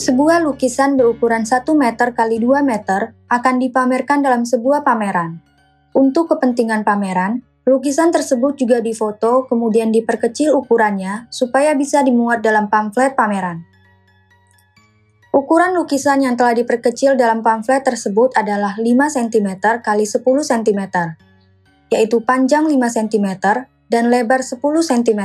Sebuah lukisan berukuran 1 meter x 2 meter akan dipamerkan dalam sebuah pameran. Untuk kepentingan pameran, lukisan tersebut juga difoto kemudian diperkecil ukurannya supaya bisa dimuat dalam pamflet pameran. Ukuran lukisan yang telah diperkecil dalam pamflet tersebut adalah 5 cm x 10 cm, yaitu panjang 5 cm dan lebar 10 cm.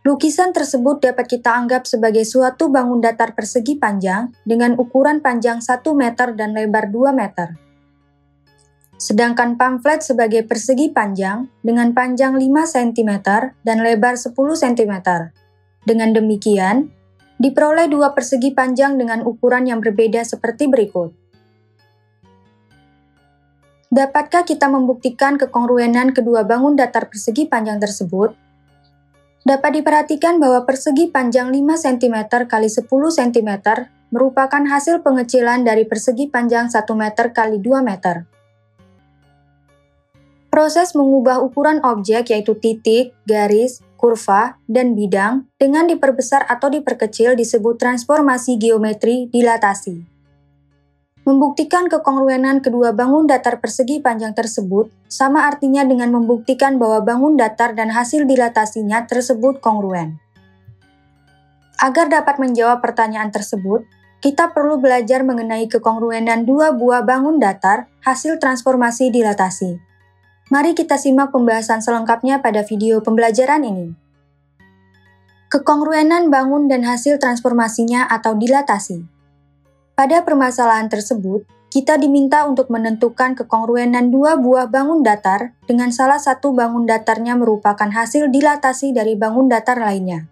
Lukisan tersebut dapat kita anggap sebagai suatu bangun datar persegi panjang dengan ukuran panjang 1 meter dan lebar 2 meter. Sedangkan pamflet sebagai persegi panjang dengan panjang 5 cm dan lebar 10 cm. Dengan demikian, diperoleh dua persegi panjang dengan ukuran yang berbeda seperti berikut. Dapatkah kita membuktikan kekongruenan kedua bangun datar persegi panjang tersebut? Dapat diperhatikan bahwa persegi panjang 5 cm x 10 cm merupakan hasil pengecilan dari persegi panjang 1 meter x 2 meter. Proses mengubah ukuran objek yaitu titik, garis, kurva, dan bidang dengan diperbesar atau diperkecil disebut transformasi geometri dilatasi. Membuktikan kekongruenan kedua bangun datar persegi panjang tersebut sama artinya dengan membuktikan bahwa bangun datar dan hasil dilatasinya tersebut kongruen. Agar dapat menjawab pertanyaan tersebut, kita perlu belajar mengenai kekongruenan dua buah bangun datar hasil transformasi dilatasi. Mari kita simak pembahasan selengkapnya pada video pembelajaran ini. Kekongruenan bangun dan hasil transformasinya atau dilatasi. Pada permasalahan tersebut, kita diminta untuk menentukan kekongruenan dua buah bangun datar dengan salah satu bangun datarnya merupakan hasil dilatasi dari bangun datar lainnya.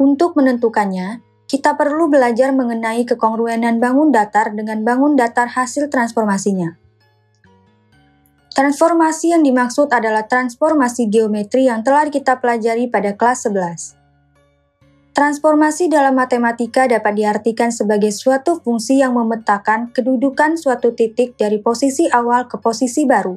Untuk menentukannya, kita perlu belajar mengenai kekongruenan bangun datar dengan bangun datar hasil transformasinya. Transformasi yang dimaksud adalah transformasi geometri yang telah kita pelajari pada kelas 11. Transformasi dalam matematika dapat diartikan sebagai suatu fungsi yang memetakan kedudukan suatu titik dari posisi awal ke posisi baru.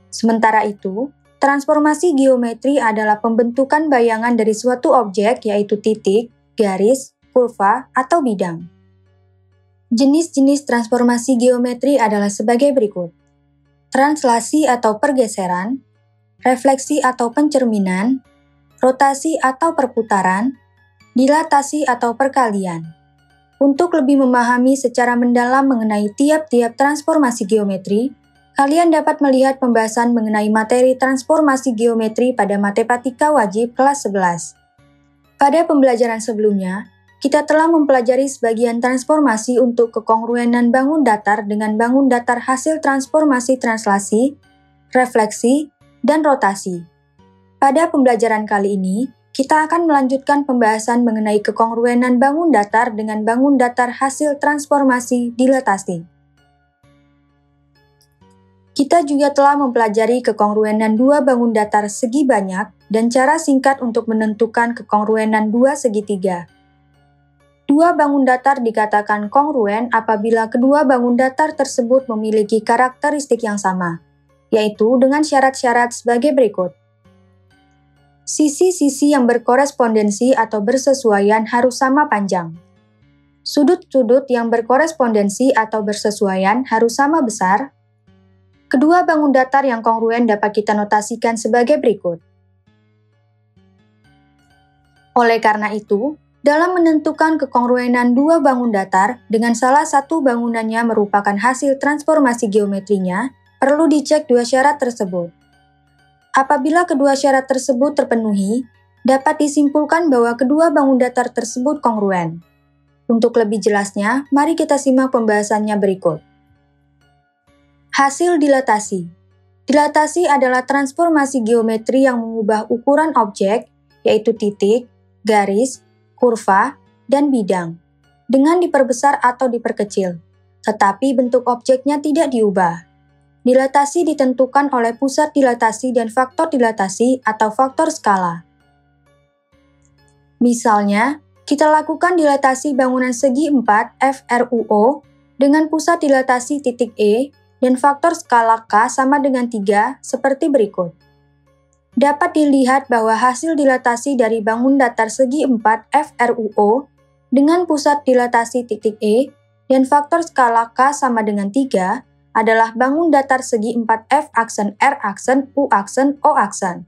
Sementara itu, transformasi geometri adalah pembentukan bayangan dari suatu objek yaitu titik, garis, kurva, atau bidang. Jenis-jenis transformasi geometri adalah sebagai berikut. Translasi atau pergeseran, refleksi atau pencerminan, rotasi atau perputaran, dilatasi atau perkalian. Untuk lebih memahami secara mendalam mengenai tiap-tiap transformasi geometri, kalian dapat melihat pembahasan mengenai materi transformasi geometri pada Matematika Wajib kelas 11. Pada pembelajaran sebelumnya, kita telah mempelajari sebagian transformasi untuk kekongruenan bangun datar dengan bangun datar hasil transformasi translasi, refleksi, dan rotasi. Pada pembelajaran kali ini, kita akan melanjutkan pembahasan mengenai kekongruenan bangun datar dengan bangun datar hasil transformasi dilatasi. Kita juga telah mempelajari kekongruenan dua bangun datar segi banyak dan cara singkat untuk menentukan kekongruenan dua segitiga. Dua bangun datar dikatakan kongruen apabila kedua bangun datar tersebut memiliki karakteristik yang sama, yaitu dengan syarat-syarat sebagai berikut. Sisi-sisi yang berkorespondensi atau bersesuaian harus sama panjang. Sudut-sudut yang berkorespondensi atau bersesuaian harus sama besar. Kedua bangun datar yang kongruen dapat kita notasikan sebagai berikut. Oleh karena itu, dalam menentukan kekongruenan dua bangun datar dengan salah satu bangunannya merupakan hasil transformasi geometrinya, perlu dicek dua syarat tersebut. Apabila kedua syarat tersebut terpenuhi, dapat disimpulkan bahwa kedua bangun datar tersebut kongruen. Untuk lebih jelasnya, mari kita simak pembahasannya berikut. Hasil dilatasi. Dilatasi adalah transformasi geometri yang mengubah ukuran objek, yaitu titik, garis, kurva, dan bidang, dengan diperbesar atau diperkecil, tetapi bentuk objeknya tidak diubah. Dilatasi ditentukan oleh pusat dilatasi dan faktor dilatasi atau faktor skala. Misalnya, kita lakukan dilatasi bangunan segi 4 FRUO dengan pusat dilatasi titik E dan faktor skala K sama dengan 3 seperti berikut. Dapat dilihat bahwa hasil dilatasi dari bangun datar segi 4 FRUO dengan pusat dilatasi titik E dan faktor skala K sama dengan 3 adalah bangun datar segi 4F aksen R aksen U aksen O aksen.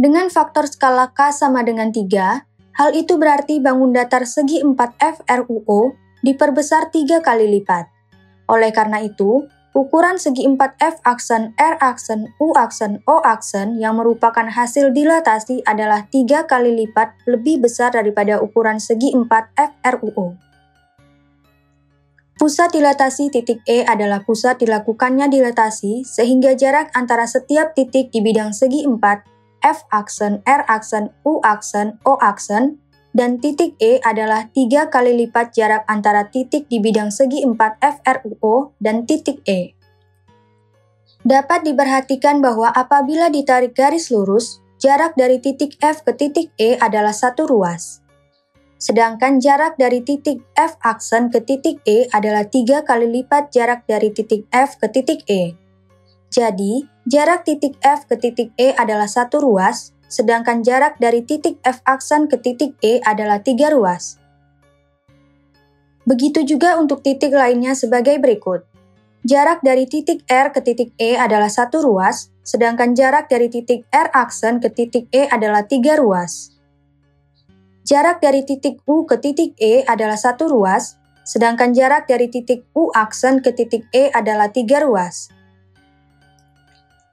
Dengan faktor skala K sama dengan 3, hal itu berarti bangun datar segi 4F RUO diperbesar 3 kali lipat. Oleh karena itu, ukuran segi 4F aksen R aksen U aksen O aksen yang merupakan hasil dilatasi adalah 3 kali lipat lebih besar daripada ukuran segi 4F RUO. Pusat dilatasi titik E adalah pusat dilakukannya dilatasi sehingga jarak antara setiap titik di bidang segi 4 F aksen, R aksen, U aksen, O aksen, dan titik E adalah 3 kali lipat jarak antara titik di bidang segi 4 F RUO dan titik E. Dapat diperhatikan bahwa apabila ditarik garis lurus, jarak dari titik F ke titik E adalah satu ruas. Sedangkan jarak dari titik F aksen ke titik E adalah 3 kali lipat jarak dari titik F ke titik E. Jadi, jarak titik F ke titik E adalah satu ruas, sedangkan jarak dari titik F aksen ke titik E adalah 3 ruas. Begitu juga untuk titik lainnya sebagai berikut. Jarak dari titik R ke titik E adalah satu ruas, sedangkan jarak dari titik R aksen ke titik E adalah 3 ruas. Jarak dari titik U ke titik E adalah satu ruas, sedangkan jarak dari titik U aksen ke titik E adalah 3 ruas.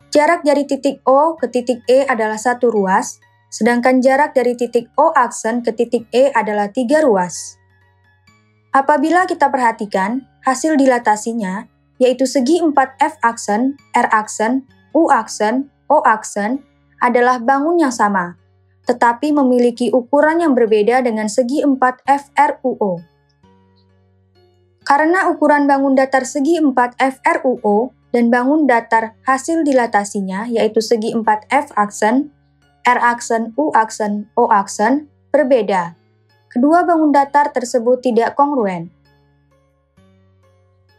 Jarak dari titik O ke titik E adalah satu ruas, sedangkan jarak dari titik O aksen ke titik E adalah 3 ruas. Apabila kita perhatikan, hasil dilatasinya, yaitu segi 4F aksen, R aksen, U aksen, O aksen, adalah bangun yang sama, tetapi memiliki ukuran yang berbeda dengan segi 4F RUO. Karena ukuran bangun datar segi 4F RUO dan bangun datar hasil dilatasinya yaitu segi 4F aksen, R aksen, U aksen, O aksen berbeda. Kedua bangun datar tersebut tidak kongruen.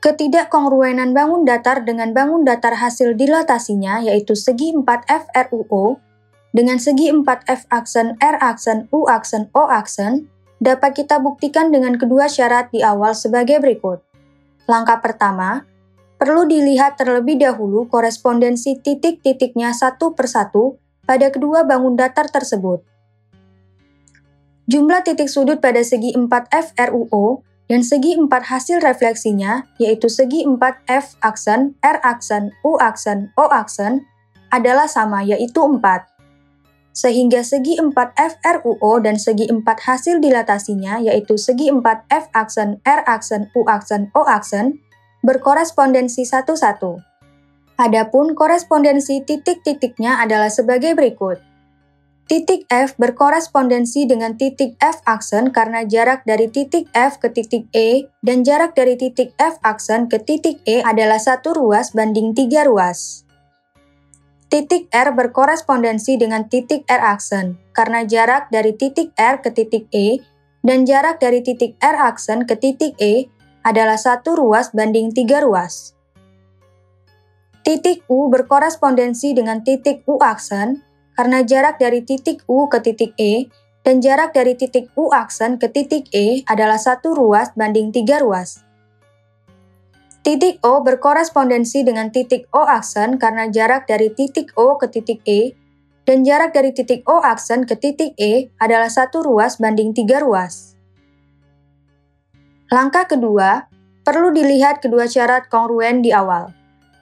Ketidakkongruenan bangun datar dengan bangun datar hasil dilatasinya yaitu segi 4F RUO dengan segi 4F aksen, R aksen, U aksen, O aksen dapat kita buktikan dengan kedua syarat di awal sebagai berikut. Langkah pertama, perlu dilihat terlebih dahulu korespondensi titik-titiknya satu persatu pada kedua bangun datar tersebut. Jumlah titik sudut pada segi 4F RUO dan segi 4 hasil refleksinya, yaitu segi 4F aksen, R aksen, U aksen, O aksen, adalah sama, yaitu 4. Sehingga segi 4F RUO dan segi 4 hasil dilatasinya, yaitu segi 4F aksen, R aksen, U aksen, O aksen, berkorespondensi satu-satu. Adapun korespondensi titik-titiknya adalah sebagai berikut. Titik F berkorespondensi dengan titik F aksen karena jarak dari titik F ke titik E dan jarak dari titik F aksen ke titik E adalah satu ruas banding 3 ruas. Titik R berkorespondensi dengan titik R aksen karena jarak dari titik R ke titik E dan jarak dari titik R aksen ke titik E adalah satu ruas banding 3 ruas. Titik U berkorespondensi dengan titik U aksen karena jarak dari titik U ke titik E dan jarak dari titik U aksen ke titik E adalah satu ruas banding 3 ruas. Titik O berkorespondensi dengan titik O aksen karena jarak dari titik O ke titik E dan jarak dari titik O aksen ke titik E adalah satu ruas banding 3 ruas. Langkah kedua, perlu dilihat kedua syarat kongruen di awal,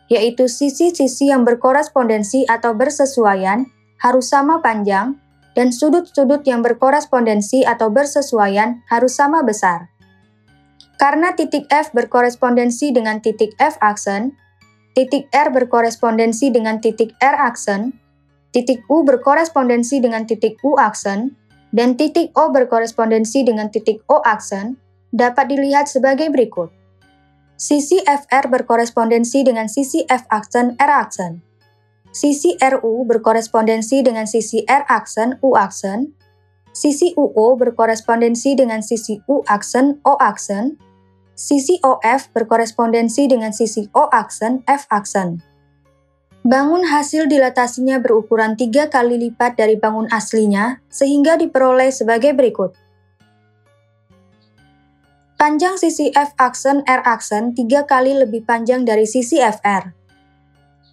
yaitu sisi-sisi yang berkorespondensi atau bersesuaian harus sama panjang dan sudut-sudut yang berkorespondensi atau bersesuaian harus sama besar. Karena titik F berkorespondensi dengan titik F aksen, titik R berkorespondensi dengan titik R aksen, titik U berkorespondensi dengan titik U aksen, dan titik O berkorespondensi dengan titik O aksen, dapat dilihat sebagai berikut. Sisi FR berkorespondensi dengan sisi F aksen R aksen. Sisi RU berkorespondensi dengan sisi R aksen U aksen. Sisi UO berkorespondensi dengan sisi U aksen O aksen. Sisi OF berkorespondensi dengan sisi O aksen F aksen. Bangun hasil dilatasinya berukuran 3 kali lipat dari bangun aslinya, sehingga diperoleh sebagai berikut. Panjang sisi F-aksen R-aksen 3 kali lebih panjang dari sisi FR.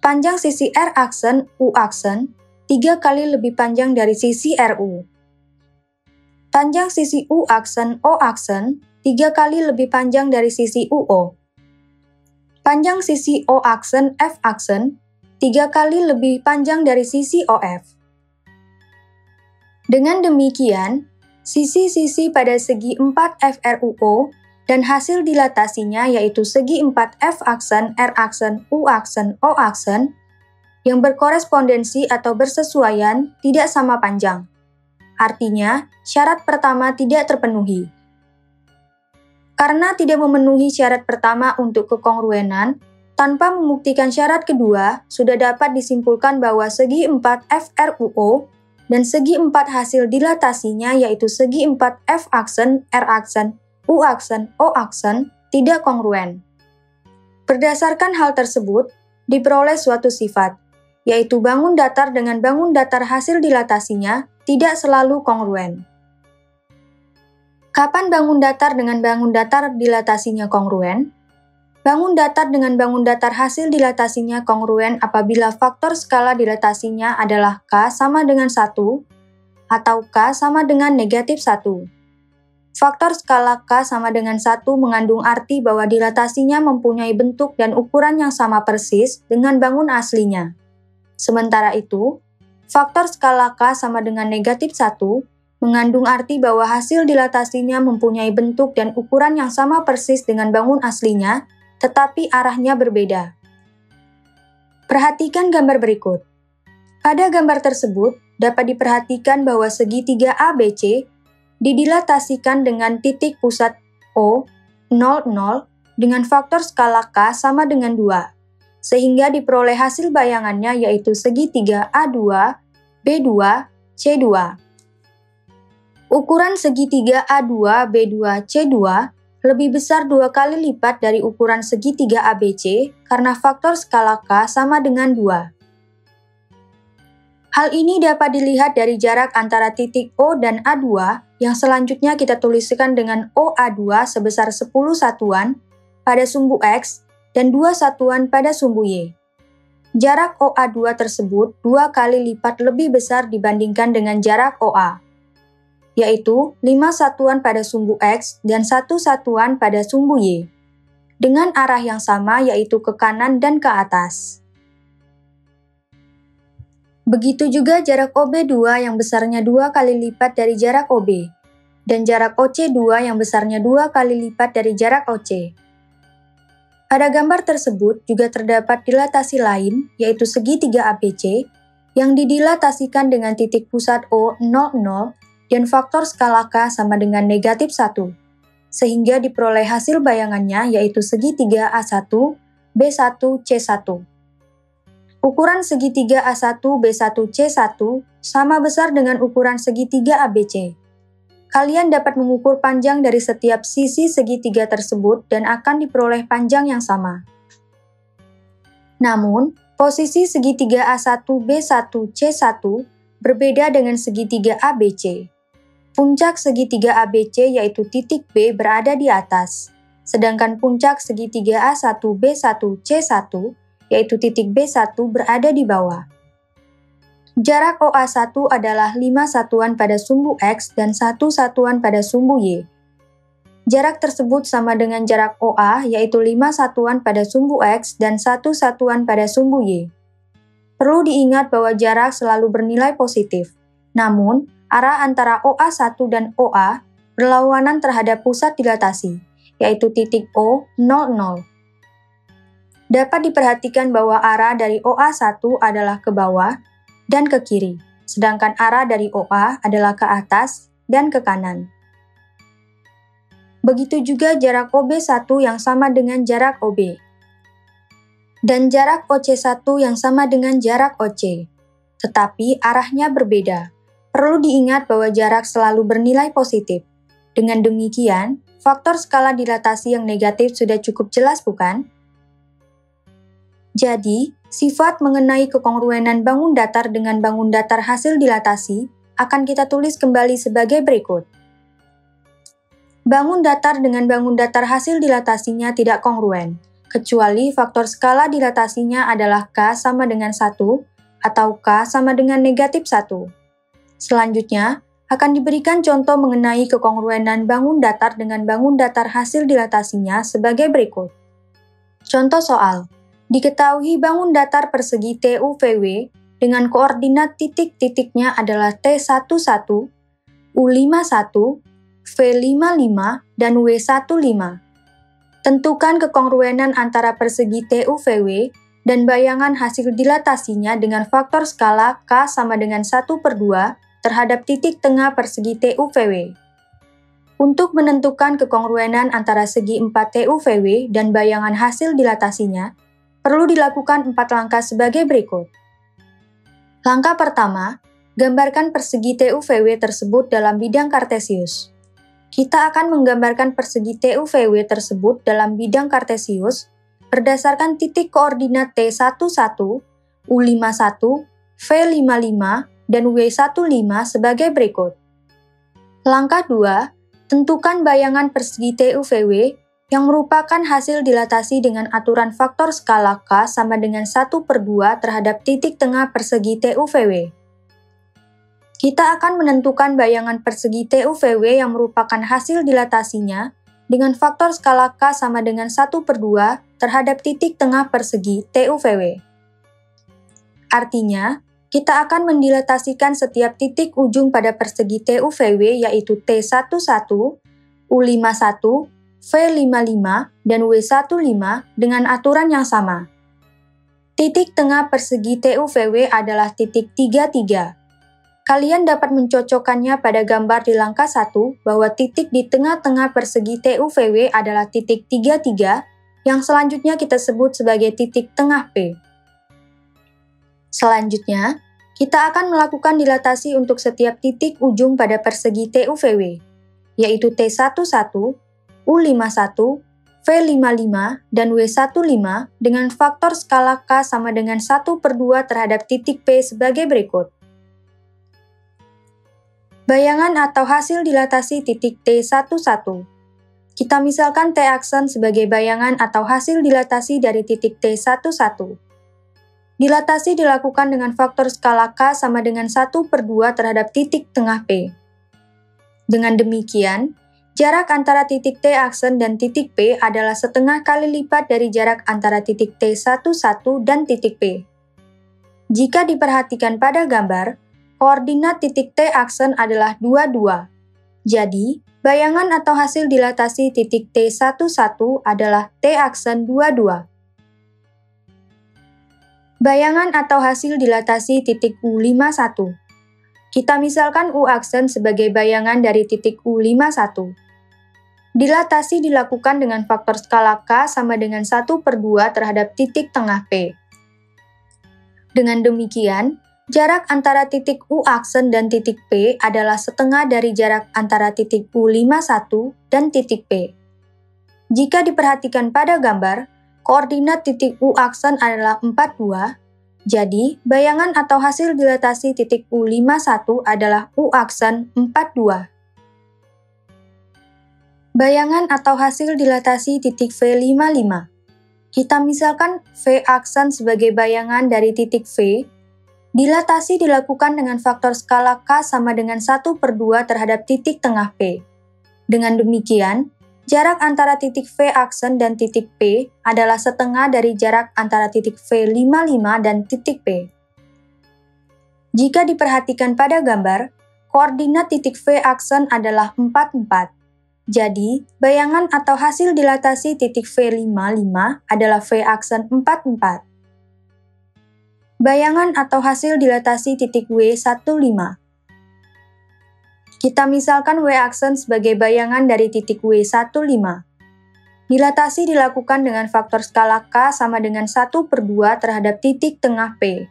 Panjang sisi R-aksen U-aksen 3 kali lebih panjang dari sisi RU. Panjang sisi U-aksen O-aksen 3 kali lebih panjang dari sisi UO. Panjang sisi O-aksen F-aksen 3 kali lebih panjang dari sisi OF. Dengan demikian, sisi-sisi pada segi 4 FRUO dan hasil dilatasinya yaitu segi 4 F-aksen, R-aksen, U-aksen, O-aksen yang berkorespondensi atau bersesuaian tidak sama panjang. Artinya, syarat pertama tidak terpenuhi. Karena tidak memenuhi syarat pertama untuk kekongruenan, tanpa membuktikan syarat kedua, sudah dapat disimpulkan bahwa segi 4 FRUO dan segi 4 hasil dilatasinya yaitu segi 4 F-aksen, R-aksen, U-aksen, O-aksen tidak kongruen. Berdasarkan hal tersebut, diperoleh suatu sifat, yaitu bangun datar dengan bangun datar hasil dilatasinya tidak selalu kongruen. Kapan bangun datar dengan bangun datar dilatasinya kongruen? Bangun datar dengan bangun datar hasil dilatasinya kongruen apabila faktor skala dilatasinya adalah K sama dengan 1 atau K sama dengan negatif 1. Faktor skala K sama dengan 1 mengandung arti bahwa dilatasinya mempunyai bentuk dan ukuran yang sama persis dengan bangun aslinya. Sementara itu, faktor skala K sama dengan negatif 1 mengandung arti bahwa hasil dilatasinya mempunyai bentuk dan ukuran yang sama persis dengan bangun aslinya, tetapi arahnya berbeda. Perhatikan gambar berikut. Pada gambar tersebut, dapat diperhatikan bahwa segitiga ABC didilatasikan dengan titik pusat O, 0, 0, dengan faktor skala K sama dengan 2, sehingga diperoleh hasil bayangannya yaitu segitiga A2, B2, C2. Ukuran segitiga A2, B2, C2 lebih besar 2 kali lipat dari ukuran segitiga ABC karena faktor skala K sama dengan 2. Hal ini dapat dilihat dari jarak antara titik O dan A2 yang selanjutnya kita tuliskan dengan OA2 sebesar 10 satuan pada sumbu X dan 2 satuan pada sumbu Y. Jarak OA2 tersebut 2 kali lipat lebih besar dibandingkan dengan jarak OA, yaitu 5 satuan pada sumbu X dan 1 satuan pada sumbu Y, dengan arah yang sama yaitu ke kanan dan ke atas. Begitu juga jarak OB2 yang besarnya 2 kali lipat dari jarak OB, dan jarak OC2 yang besarnya 2 kali lipat dari jarak OC. Pada gambar tersebut juga terdapat dilatasi lain, yaitu segitiga ABC, yang didilatasikan dengan titik pusat O, 0, 0, dan faktor skala K sama dengan negatif 1, sehingga diperoleh hasil bayangannya yaitu segitiga A1, B1, C1. Ukuran segitiga A1, B1, C1 sama besar dengan ukuran segitiga ABC. Kalian dapat mengukur panjang dari setiap sisi segitiga tersebut dan akan diperoleh panjang yang sama. Namun, posisi segitiga A1, B1, C1 berbeda dengan segitiga ABC. Puncak segitiga ABC yaitu titik B berada di atas, sedangkan puncak segitiga A1, B1, C1 yaitu titik B1 berada di bawah. Jarak OA1 adalah 5 satuan pada sumbu X dan 1 satuan pada sumbu Y. Jarak tersebut sama dengan jarak OA yaitu 5 satuan pada sumbu X dan 1 satuan pada sumbu Y. Perlu diingat bahwa jarak selalu bernilai positif, namun arah antara OA1 dan OA berlawanan terhadap pusat dilatasi, yaitu titik O, 0, 0. Dapat diperhatikan bahwa arah dari OA1 adalah ke bawah dan ke kiri, sedangkan arah dari OA adalah ke atas dan ke kanan. Begitu juga jarak OB1 yang sama dengan jarak OB, dan jarak OC1 yang sama dengan jarak OC, tetapi arahnya berbeda. Perlu diingat bahwa jarak selalu bernilai positif. Dengan demikian, faktor skala dilatasi yang negatif sudah cukup jelas, bukan? Jadi, sifat mengenai kekongruenan bangun datar dengan bangun datar hasil dilatasi akan kita tulis kembali sebagai berikut. Bangun datar dengan bangun datar hasil dilatasinya tidak kongruen, kecuali faktor skala dilatasinya adalah K sama dengan 1 atau K sama dengan negatif 1. Selanjutnya, akan diberikan contoh mengenai kekongruenan bangun datar dengan bangun datar hasil dilatasinya sebagai berikut. Contoh soal, diketahui bangun datar persegi TUVW dengan koordinat titik-titiknya adalah T11, U51, V55, dan W15. Tentukan kekongruenan antara persegi TUVW dan bayangan hasil dilatasinya dengan faktor skala K sama dengan 1/2 terhadap titik tengah persegi TUVW. Untuk menentukan kekongruenan antara segi 4 TUVW dan bayangan hasil dilatasinya, perlu dilakukan 4 langkah sebagai berikut. Langkah pertama, gambarkan persegi TUVW tersebut dalam bidang kartesius. Kita akan menggambarkan persegi TUVW tersebut dalam bidang kartesius berdasarkan titik koordinat T11, U51, V55, dan W15 sebagai berikut. Langkah 2, tentukan bayangan persegi TUVW yang merupakan hasil dilatasi dengan aturan faktor skala K sama dengan 1/2 terhadap titik tengah persegi TUVW. Kita akan menentukan bayangan persegi TUVW yang merupakan hasil dilatasinya dengan faktor skala K sama dengan 1/2 terhadap titik tengah persegi TUVW. Artinya, kita akan mendilatasikan setiap titik ujung pada persegi TUVW yaitu T11, U51, V55, dan W15 dengan aturan yang sama. Titik tengah persegi TUVW adalah titik 33. Kalian dapat mencocokkannya pada gambar di langkah 1 bahwa titik di tengah-tengah persegi TUVW adalah titik 33 yang selanjutnya kita sebut sebagai titik tengah P. Selanjutnya, kita akan melakukan dilatasi untuk setiap titik ujung pada persegi TUVW, yaitu T11, U51, V55, dan W15 dengan faktor skala K sama dengan 1/2 terhadap titik P sebagai berikut. Bayangan atau hasil dilatasi titik T11. Kita misalkan T aksen sebagai bayangan atau hasil dilatasi dari titik T11. Dilatasi dilakukan dengan faktor skala K sama dengan 1/2 terhadap titik tengah P. Dengan demikian, jarak antara titik T aksen dan titik P adalah setengah kali lipat dari jarak antara titik T11 dan titik P. Jika diperhatikan pada gambar, koordinat titik T aksen adalah 22. Jadi, bayangan atau hasil dilatasi titik T11 adalah T aksen 22. Bayangan atau hasil dilatasi titik U51. Kita misalkan U aksen sebagai bayangan dari titik U51. Dilatasi dilakukan dengan faktor skala K sama dengan 1/2 terhadap titik tengah P. Dengan demikian, jarak antara titik U aksen dan titik P adalah setengah dari jarak antara titik U51 dan titik P. Jika diperhatikan pada gambar, koordinat titik U aksen adalah 42, jadi bayangan atau hasil dilatasi titik U51 adalah U aksen 42. Bayangan atau hasil dilatasi titik V55. Kita misalkan V aksen sebagai bayangan dari titik V. Dilatasi dilakukan dengan faktor skala K sama dengan 1/2 terhadap titik tengah P. Dengan demikian, jarak antara titik V aksen dan titik P adalah setengah dari jarak antara titik V55 dan titik P. Jika diperhatikan pada gambar, koordinat titik V aksen adalah 44. Jadi, bayangan atau hasil dilatasi titik V55 adalah V aksen 44. Bayangan atau hasil dilatasi titik W15. Kita misalkan W aksen sebagai bayangan dari titik W15. Dilatasi dilakukan dengan faktor skala K sama dengan 1/2 terhadap titik tengah P.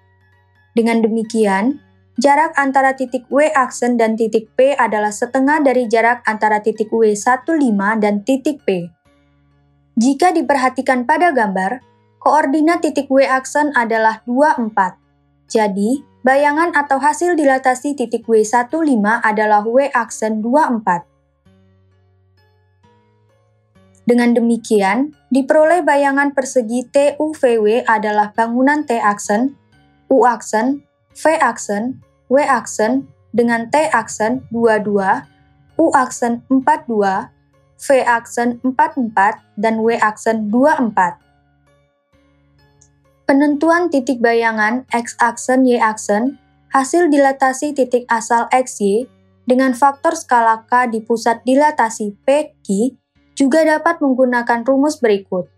Dengan demikian, jarak antara titik W aksen dan titik P adalah setengah dari jarak antara titik W15 dan titik P. Jika diperhatikan pada gambar, koordinat titik W aksen adalah 24. Jadi, bayangan atau hasil dilatasi titik W15 adalah W aksen 24. Dengan demikian, diperoleh bayangan persegi TUVW adalah bangunan T-aksen, U-aksen, V-aksen, W-aksen dengan T-aksen 22, U-aksen 42, V-aksen 44, dan W-aksen 24. Penentuan titik bayangan X-aksen Y-aksen hasil dilatasi titik asal XY dengan faktor skala K di pusat dilatasi PQ juga dapat menggunakan rumus berikut.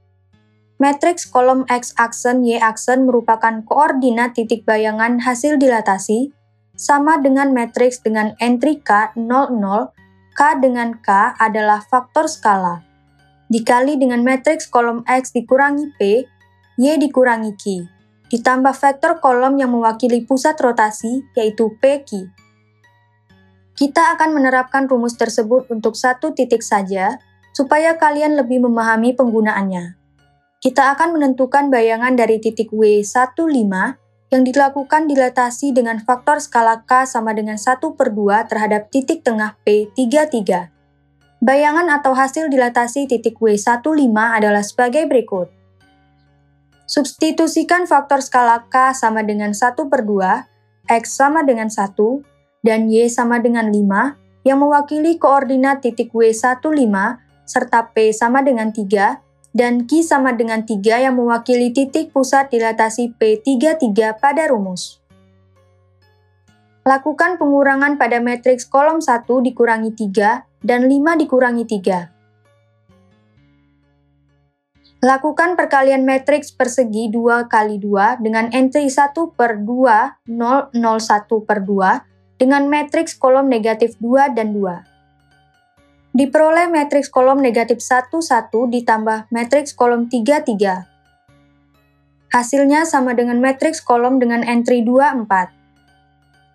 Matriks kolom X-aksen Y-aksen merupakan koordinat titik bayangan hasil dilatasi sama dengan matriks dengan entry K 00, K dengan K adalah faktor skala, dikali dengan matriks kolom X dikurangi P, Y dikurangi Q, ditambah vektor kolom yang mewakili pusat rotasi yaitu PQ. Kita akan menerapkan rumus tersebut untuk satu titik saja, supaya kalian lebih memahami penggunaannya. Kita akan menentukan bayangan dari titik W15 yang dilakukan dilatasi dengan faktor skala K sama dengan 1/2 terhadap titik tengah P33. Bayangan atau hasil dilatasi titik W15 adalah sebagai berikut. Substitusikan faktor skala K sama dengan 1/2, X sama dengan 1, dan Y sama dengan 5 yang mewakili koordinat titik W15 serta P sama dengan 3, dan Q sama dengan 3 yang mewakili titik pusat dilatasi P33 pada rumus. Lakukan pengurangan pada matriks kolom 1 dikurangi 3 dan 5 dikurangi 3. Lakukan perkalian matriks persegi 2 kali 2 dengan entry 1/2, 0, 0, 1/2 dengan matriks kolom negatif 2 dan 2. Diperoleh matriks kolom negatif 1, 1 ditambah matriks kolom 3, 3. Hasilnya sama dengan matriks kolom dengan entry 2, 4.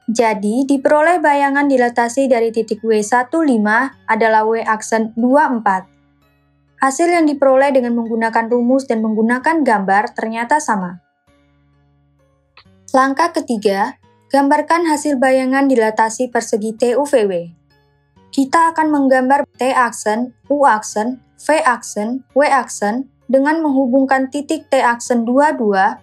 Jadi, diperoleh bayangan dilatasi dari titik W15 adalah W-aksen 2, 4. Hasil yang diperoleh dengan menggunakan rumus dan menggunakan gambar ternyata sama. Langkah ketiga, gambarkan hasil bayangan dilatasi persegi TUVW. Kita akan menggambar T-aksen, U-aksen, V-aksen, W-aksen dengan menghubungkan titik T-aksen 22,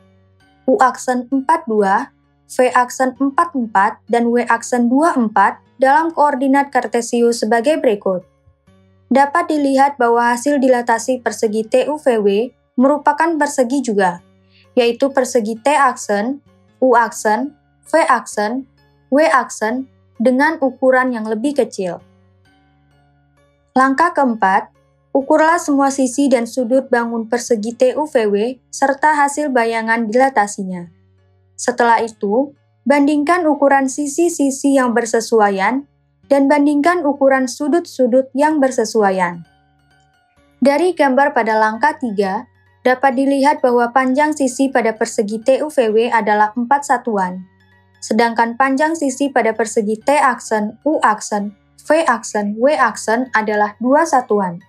U-aksen 42, V-aksen 44, dan W-aksen 24 dalam koordinat kartesius sebagai berikut. Dapat dilihat bahwa hasil dilatasi persegi TUVW merupakan persegi juga, yaitu persegi T-aksen, U-aksen, V-aksen, W-aksen dengan ukuran yang lebih kecil. Langkah keempat, ukurlah semua sisi dan sudut bangun persegi TUVW serta hasil bayangan dilatasinya. Setelah itu, bandingkan ukuran sisi-sisi yang bersesuaian dan bandingkan ukuran sudut-sudut yang bersesuaian. Dari gambar pada langkah 3, dapat dilihat bahwa panjang sisi pada persegi TUVW adalah 4 satuan, sedangkan panjang sisi pada persegi T-aksen, U-aksen, V-aksen, W-aksen adalah 2 satuan.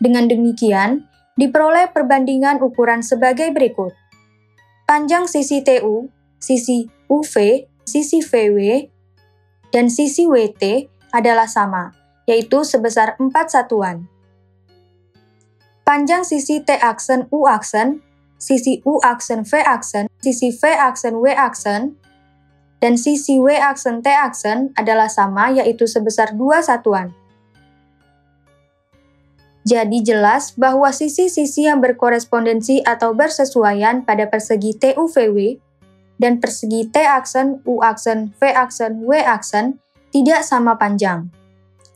Dengan demikian, diperoleh perbandingan ukuran sebagai berikut. Panjang sisi TU, sisi UV, sisi VW, dan sisi WT adalah sama, yaitu sebesar 4 satuan. Panjang sisi T-aksen, U-aksen, sisi U-aksen, V-aksen, sisi V-aksen, W-aksen, dan sisi W-aksen T-aksen adalah sama, yaitu sebesar 2 satuan. Jadi jelas bahwa sisi-sisi yang berkorespondensi atau bersesuaian pada persegi TUVW dan persegi T-aksen, U-aksen, V-aksen, W-aksen tidak sama panjang.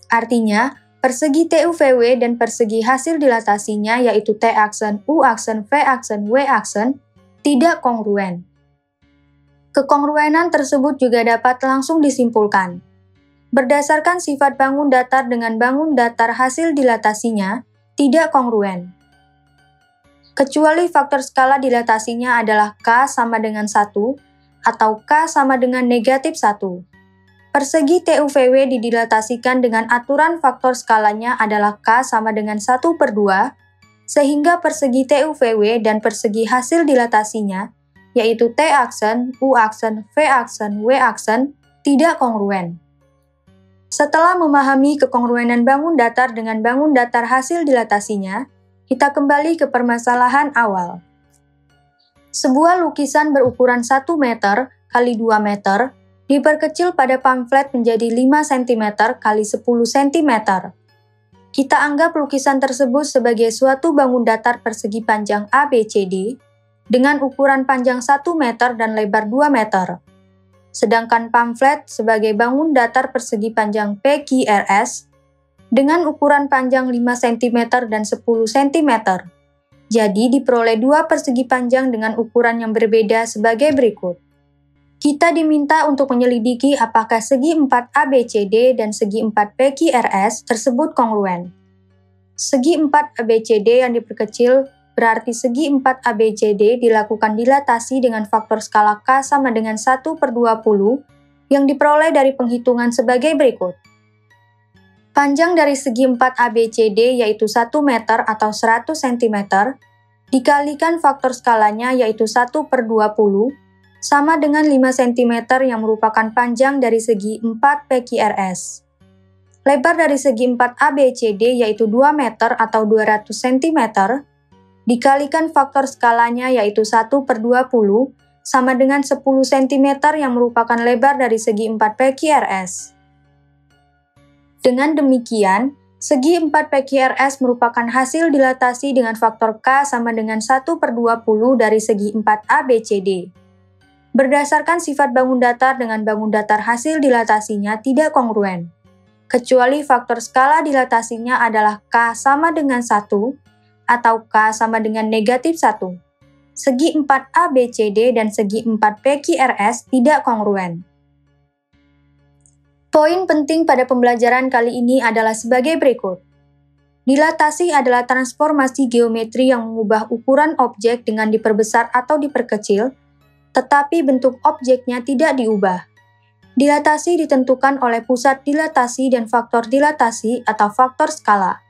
Artinya, persegi TUVW dan persegi hasil dilatasinya yaitu T-aksen, U-aksen, V-aksen, W-aksen tidak kongruen. Kekongruenan tersebut juga dapat langsung disimpulkan. Berdasarkan sifat bangun datar dengan bangun datar hasil dilatasinya, tidak kongruen. Kecuali faktor skala dilatasinya adalah K sama dengan 1 atau K sama dengan negatif 1. Persegi TUVW didilatasikan dengan aturan faktor skalanya adalah K sama dengan 1/2, sehingga persegi TUVW dan persegi hasil dilatasinya yaitu T-aksen, U-aksen, V-aksen, W-aksen, tidak kongruen. Setelah memahami kekongruenan bangun datar dengan bangun datar hasil dilatasinya, kita kembali ke permasalahan awal. Sebuah lukisan berukuran 1 meter x 2 meter diperkecil pada pamflet menjadi 5 cm x 10 cm. Kita anggap lukisan tersebut sebagai suatu bangun datar persegi panjang ABCD dengan ukuran panjang 1 meter dan lebar 2 meter. Sedangkan pamflet sebagai bangun datar persegi panjang PQRS dengan ukuran panjang 5 cm dan 10 cm. Jadi diperoleh dua persegi panjang dengan ukuran yang berbeda sebagai berikut. Kita diminta untuk menyelidiki apakah segi 4 ABCD dan segi 4 PQRS tersebut kongruen. Segi 4 ABCD yang diperkecil berarti segi 4 ABCD dilakukan dilatasi dengan faktor skala K sama dengan 1/20 yang diperoleh dari penghitungan sebagai berikut. Panjang dari segi 4 ABCD yaitu 1 meter atau 100 cm dikalikan faktor skalanya yaitu 1/20 sama dengan 5 cm yang merupakan panjang dari segi 4 PQRS. Lebar dari segi 4 ABCD yaitu 2 meter atau 200 cm dikalikan faktor skalanya yaitu 1/20 sama dengan 10 cm yang merupakan lebar dari segi 4 PQRS. Dengan demikian, segi 4 PQRS merupakan hasil dilatasi dengan faktor K sama dengan 1/20 dari segi 4 ABCD. Berdasarkan sifat bangun datar dengan bangun datar hasil dilatasinya tidak kongruen, kecuali faktor skala dilatasinya adalah K sama dengan 1 atau K sama dengan -1. Segi 4 ABCD dan segi 4 PQRS tidak kongruen. Poin penting pada pembelajaran kali ini adalah sebagai berikut. Dilatasi adalah transformasi geometri yang mengubah ukuran objek dengan diperbesar atau diperkecil, tetapi bentuk objeknya tidak diubah. Dilatasi ditentukan oleh pusat dilatasi dan faktor dilatasi atau faktor skala.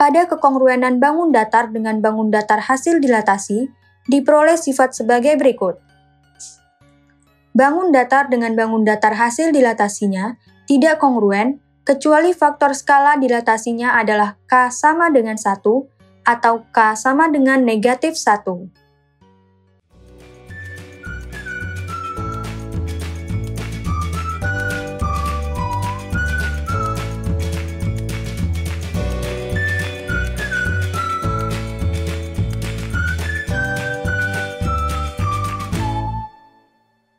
Pada kekongruenan bangun datar dengan bangun datar hasil dilatasi, diperoleh sifat sebagai berikut. Bangun datar dengan bangun datar hasil dilatasinya tidak kongruen, kecuali faktor skala dilatasinya adalah K sama dengan 1 atau K sama dengan -1.